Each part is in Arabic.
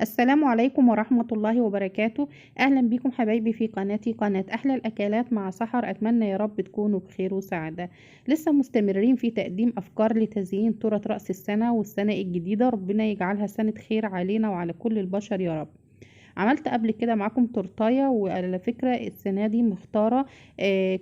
السلام عليكم ورحمة الله وبركاته. أهلا بكم حبايبي في قناتي قناة أحلى الأكلات مع سحر. أتمنى يا رب تكونوا بخير وسعادة. لسه مستمرين في تقديم أفكار لتزيين تورة رأس السنة والسنة الجديدة، ربنا يجعلها سنة خير علينا وعلى كل البشر يا رب. عملت قبل كده معاكم تورتايه، وعلى فكرة السنة دي مختارة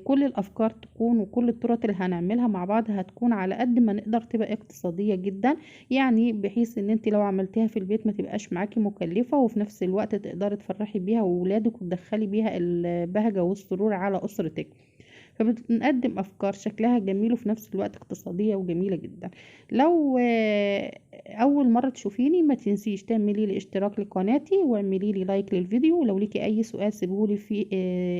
كل الأفكار تكون وكل التورت اللي هنعملها مع بعض هتكون على قد ما نقدر تبقى اقتصادية جدا، يعني بحيث ان انت لو عملتيها في البيت ما تبقاش معاكي مكلفة، وفي نفس الوقت تقدري تفرحي بيها وولادك وتدخلي بيها البهجة والسرور على أسرتك. فبنقدم أفكار شكلها جميل وفي نفس الوقت اقتصادية وجميلة جدا. لو أول مرة تشوفيني ما تنسيش تعملي لي اشتراك لقناتي واعملي لي لايك للفيديو، ولو ليكي أي سؤال سيبهولي في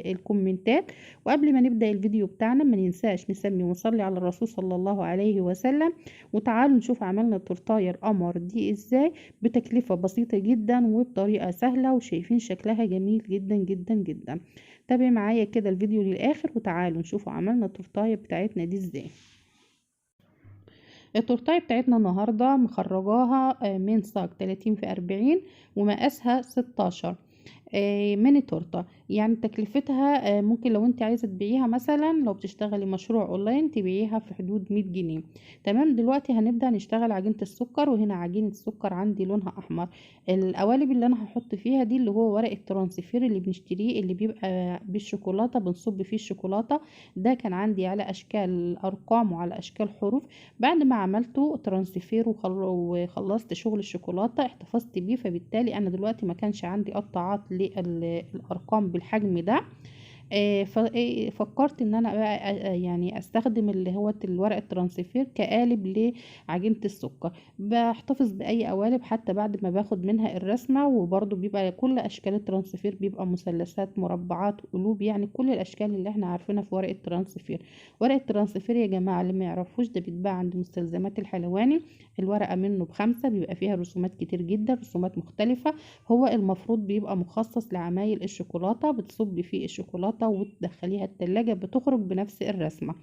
الكومنتات. وقبل ما نبدأ الفيديو بتاعنا ما ننساش نسمي ونصلي على الرسول صلى الله عليه وسلم. وتعالوا نشوف عملنا التورتاية القمر دي ازاي، بتكلفة بسيطة جدا وبطريقة سهلة، وشايفين شكلها جميل جدا جدا جدا. تابع معايا كده الفيديو للآخر وتعالوا نشوفوا عملنا التورتاية بتاعتنا دي ازاي. التورتاية بتاعتنا النهاردة مخرجاها من صاج 30 في 40 ومقاسها 16 ميني تورته. يعني تكلفتها ممكن لو انت عايزه تبيعيها، مثلا لو بتشتغلي مشروع اونلاين تبيعيها في حدود 100 جنيه. تمام، دلوقتي هنبدا نشتغل عجينه السكر، وهنا عجينه السكر عندي لونها احمر. القوالب اللي انا هحط فيها دي اللي هو ورق الترانسفير اللي بنشتريه، اللي بيبقى بالشوكولاته بنصب فيه الشوكولاته. ده كان عندي على اشكال ارقام وعلى اشكال حروف. بعد ما عملته ترانسفير وخلصت شغل الشوكولاته احتفظت بيه، فبالتالي انا دلوقتي ما كانش عندي قطعات للارقام بالحجم ده. فكرت ان انا بقى يعني استخدم اللي هو الورق الترانسفير كقالب لعجينة السكر. بحتفظ باي قوالب حتى بعد ما باخد منها الرسمة، وبرضو بيبقى كل اشكال الترانسفير بيبقى مثلثات مربعات قلوب، يعني كل الاشكال اللي احنا عارفينها في ورق الترانسفير. ورق الترانسفير يا جماعة اللي ما يعرفوش ده بيتباع عند مستلزمات الحلواني. الورقة منه ب5، بيبقى فيها رسومات كتير جدا، رسومات مختلفة. هو المفروض بيبقى مخصص لعمايل الشوكولاتة، بتصبي فيه الشوكولاتة وتدخليها التلاجة بتخرج بنفس الرسمة.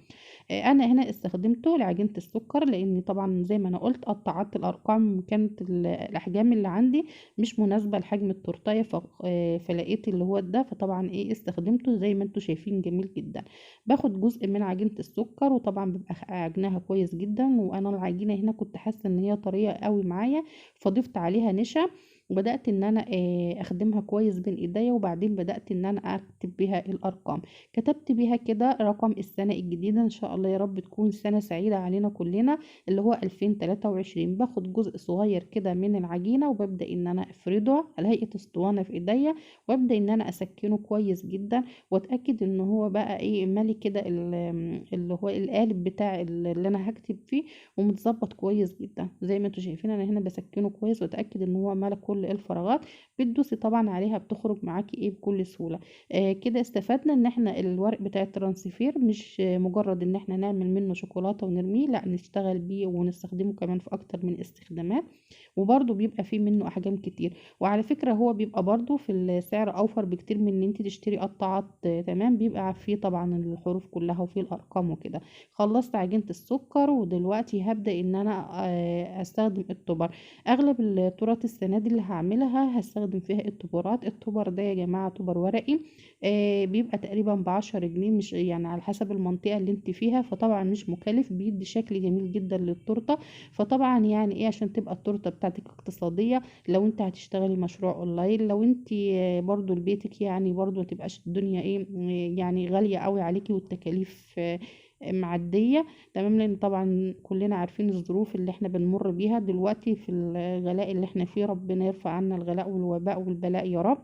انا هنا استخدمته لعجينة السكر، لان طبعا زي ما انا قلت قطعت الارقام، كانت الاحجام اللي عندي مش مناسبة لحجم التورتاية، فلقيت اللي هو ده، فطبعا استخدمته زي ما انتوا شايفين جميل جدا. باخد جزء من عجينة السكر، وطبعا بيبقى عجنها كويس جدا، وانا العجينة هنا كنت حاسة ان هي طرية قوي معايا، فضفت عليها نشا وبدأت ان انا اخدمها كويس بين ايديا، وبعدين بدأت ان انا اكتب بيها الارقام. كتبت بيها كده رقم السنة الجديدة، ان شاء الله يا رب تكون سنة سعيدة علينا كلنا، اللي هو 2023. باخد جزء صغير كده من العجينة وببدأ ان انا افرده على هيئة اسطوانة في ايديا، وابدأ ان انا اسكنه كويس جدا، واتأكد ان هو بقى مالي كده اللي هو القالب بتاع اللي انا هكتب فيه، ومتظبط كويس جدا. زي ما انتوا شايفين انا هنا بسكنه كويس واتأكد ان هو مالك كل الفراغات. بتدوسي طبعا عليها بتخرج معاكي بكل سهولة. كده استفدنا ان احنا الورق بتاع الترانسفير مش مجرد ان احنا نعمل منه شوكولاتة ونرميه، لا نشتغل بيه ونستخدمه كمان في اكتر من استخدامات، وبرضه بيبقى فيه منه احجام كتير. وعلى فكرة هو بيبقى برضه في السعر اوفر بكتير من ان انت تشتري قطعات. تمام، بيبقى فيه طبعا الحروف كلها وفيه الارقام وكده. خلصت عجينة السكر، ودلوقتي هبدأ ان انا استخدم التوبر. اغلب التورت السنة دي اللي هعملها هستخدم فيها التوبرات. التوبر ده يا جماعة توبر ورقي، بيبقى تقريبا ب10 جنيه، مش يعني على حسب المنطقة اللي انت فيها، فطبعا مش مكلف، بيدي شكل جميل جدا للتورتة. فطبعا يعني عشان تبقى التورتة بتاعتك اقتصادية، لو انت هتشتغلي مشروع اونلاين، لو انت برضو لبيتك، يعني برضو متبقاش الدنيا يعني غالية قوي عليكي والتكاليف معدية. تمام، لان طبعا كلنا عارفين الظروف اللي احنا بنمر بيها دلوقتي في الغلاء اللي احنا فيه، ربنا يرفع عنا الغلاء والوباء والبلاء يا رب.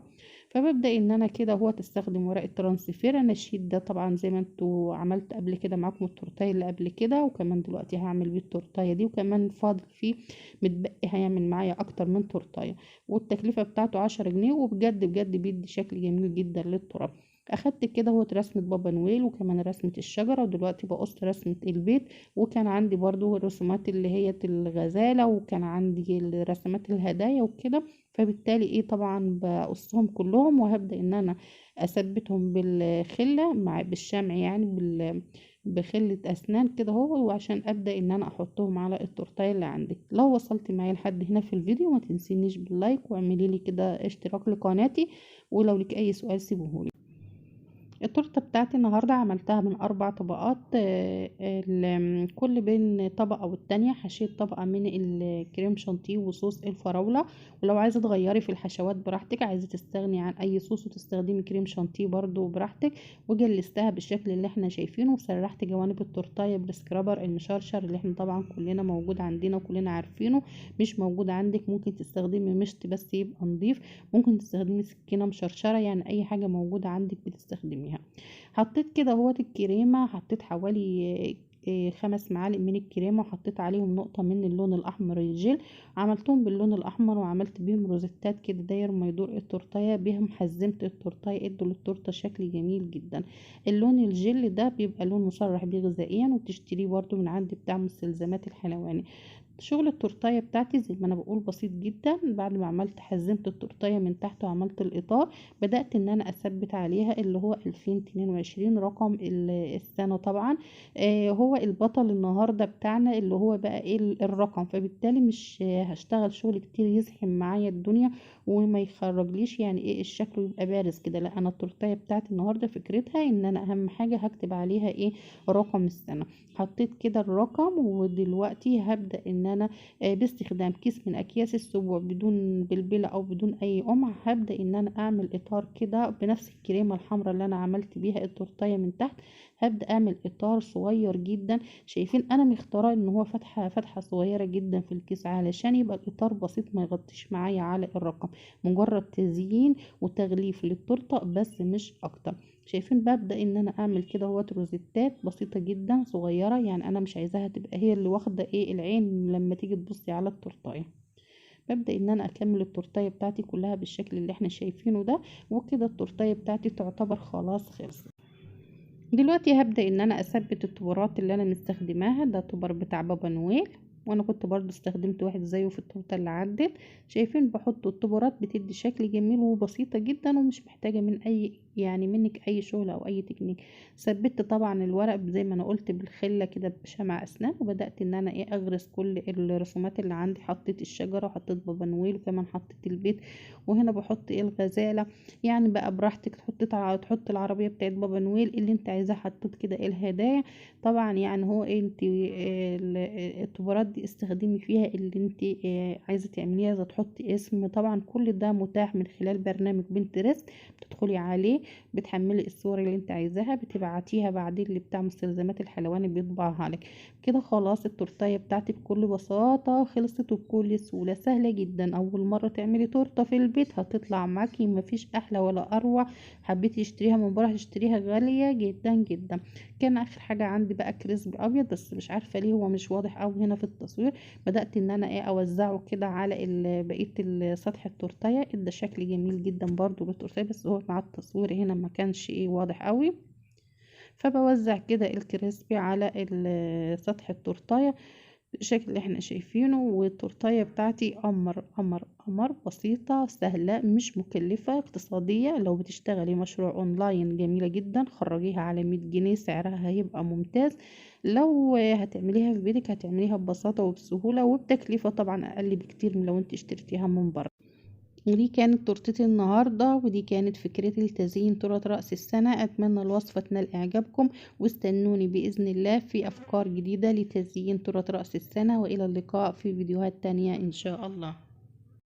فببدأ ان انا كده هو تستخدم ورق الترانسفير. انا الشيت ده طبعا زي ما انتوا عملت قبل كده معاكم التورتايه اللي قبل كده، وكمان دلوقتي هعمل بيه التورتايه دي، وكمان فاضل فيه متبقي هيعمل معايا اكتر من تورتايه، والتكلفة بتاعته 10 جنيه، وبجد بجد بيدي شكل جميل جدا للتراب. اخدت كده هو رسمة بابا نويل، وكمان رسمة الشجرة، ودلوقتي بقص رسمة البيت. وكان عندي برضو الرسومات اللي هي الغزالة، وكان عندي رسمات الهدايا وكده. فبالتالي طبعا بقصهم كلهم، وهبدأ ان انا اثبتهم بالخلة مع بالشمع، يعني بخلة اسنان كده اهو، وعشان ابدا ان انا احطهم على التورتايه اللي عندك. لو وصلت معايا لحد هنا في الفيديو ما تنسينيش باللايك، واعملي لي كده اشتراك لقناتي، ولو لك اي سؤال سيبوهولي. التورته بتاعتي النهارده عملتها من 4 طبقات، كل بين طبقه والتانية حشيت طبقه من الكريم شانتيه وصوص الفراوله. ولو عايزه تغيري في الحشوات براحتك، عايزه تستغني عن اي صوص وتستخدمي كريم شانتيه برضو براحتك. وجلستها بالشكل اللي احنا شايفينه، وسرحت جوانب التورتايه بالسكرابر المشرشر اللي احنا طبعا كلنا موجود عندنا وكلنا عارفينه. مش موجود عندك ممكن تستخدمي مشط بس يبقى نضيف، ممكن تستخدمي سكينه مشرشره، يعني اي حاجه موجوده عندك بتستخدميها. حطيت كده اهوت الكريمة، حطيت حوالي 5 معالق من الكريمة، وحطيت عليهم نقطة من اللون الأحمر الجل. عملتهم باللون الأحمر وعملت بيهم روزيتات كده داير ما يدور التورتاية بيهم، حزمت التورتاية ادوا للتورتة شكل جميل جدا. اللون الجل ده بيبقى لون مصرح بيه غذائيا، وتشتريه برضو من عند بتاع مستلزمات الحلواني. شغل التورتايه بتاعتي زي ما انا بقول بسيط جدا. بعد ما عملت حزمت التورتايه من تحت وعملت الاطار، بدأت ان انا اثبت عليها اللي هو 2022 رقم السنة طبعا. هو البطل النهاردة بتاعنا اللي هو بقى ايه الرقم، فبالتالي مش هشتغل شغل كتير يزحم معايا الدنيا وما يخرجليش يعني ايه الشكل يبقى بارز كده. لا، انا التورتيه بتاعتي النهارده فكرتها ان انا اهم حاجه هكتب عليها ايه رقم السنه. حطيت كده الرقم، ودلوقتي هبدأ ان انا باستخدام كيس من اكياس السبوع بدون بلبلة او بدون اي قمع، هبدأ ان انا اعمل اطار كده بنفس الكريمة الحمراء اللي انا عملت بيها التورتايه من تحت. هبدأ اعمل اطار صغير جدا. شايفين انا مختاره ان هو فتحة صغيرة جدا في الكيس علشان يبقى الاطار بسيط ما يغطيش معايا على الرقم، مجرد تزيين وتغليف للتورته بس مش اكتر. شايفين ببدأ ان انا اعمل كده اهوت روزيتات بسيطة جدا صغيرة، يعني انا مش عايزاها تبقى هي اللي واخدة ايه العين لما تيجي تبصي على التورتايه. ببدأ ان انا اكمل التورتايه بتاعتي كلها بالشكل اللي احنا شايفينه ده، وكده التورتايه بتاعتي تعتبر خلاص خلصت. دلوقتي هبدأ ان انا اثبت التبرات اللي انا مستخدماها. ده تبر بتاع بابا نويل، وانا كنت برضو استخدمت واحد زيه في التورته اللي عدت. شايفين بحط التبرات بتدي شكل جميل وبسيطه جدا، ومش محتاجه من اي يعني منك اي شغل او اي تكنيك. ثبت طبعا الورق زي ما انا قلت بالخله كده بشمع اسنان، وبدات ان انا ايه اغرس كل الرسومات اللي عندي. حطيت الشجره وحطيت بابا نويل وكمان حطيت البيت، وهنا بحط ايه الغزاله. يعني بقى براحتك تحط العربيه بتاعت بابا نويل اللي انت عايزاه. حطيت كده ايه الهدايا طبعا، يعني هو إيه انت التبرات دي استخدمي فيها اللي انت عايزه تعمليها، اذا تحطي اسم طبعا كل ده متاح من خلال برنامج بنترست. بتدخلي عليه بتحملي الصور اللي انت عايزاها بتبعتيها بعدين اللي بتاع مستلزمات الحلواني بيطبعها لك. كده خلاص التورتايه بتاعتي بكل بساطه خلصت وبكل سهوله، سهله جدا. اول مره تعملي تورته في البيت هتطلع معاكي مفيش احلى ولا اروع. حبيتي تشتريها من بره تشتريها غاليه جدا جدا. كان اخر حاجه عندي بقى كريسبي ابيض، بس مش عارفه ليه هو مش واضح قوي هنا في التصوير. بدات ان انا ايه اوزعه كده على بقيه سطح التورتيه، ادى شكل جميل جدا برضو للتورتيه، بس هو مع التصوير هنا ما كانش ايه واضح قوي. فبوزع كده الكريسبي على سطح التورتيه بالشكل اللي احنا شايفينه. والتورتيه بتاعتي قمر بسيطة سهلة مش مكلفة اقتصادية. لو بتشتغلي مشروع اونلاين جميلة جدا، خرجيها على 100 جنيه سعرها هيبقى ممتاز. لو هتعمليها في بيتك هتعمليها ببساطة وبسهولة وبتكلفة طبعا اقل بكتير من لو انت اشتريتيها من بره. ودي كانت تورتتي النهاردة، ودي كانت فكرتي لتزيين تورت رأس السنة. أتمنى الوصفة تنال إعجابكم، واستنوني بإذن الله في أفكار جديدة لتزيين تورت رأس السنة. وإلى اللقاء في فيديوهات تانية إن شاء الله.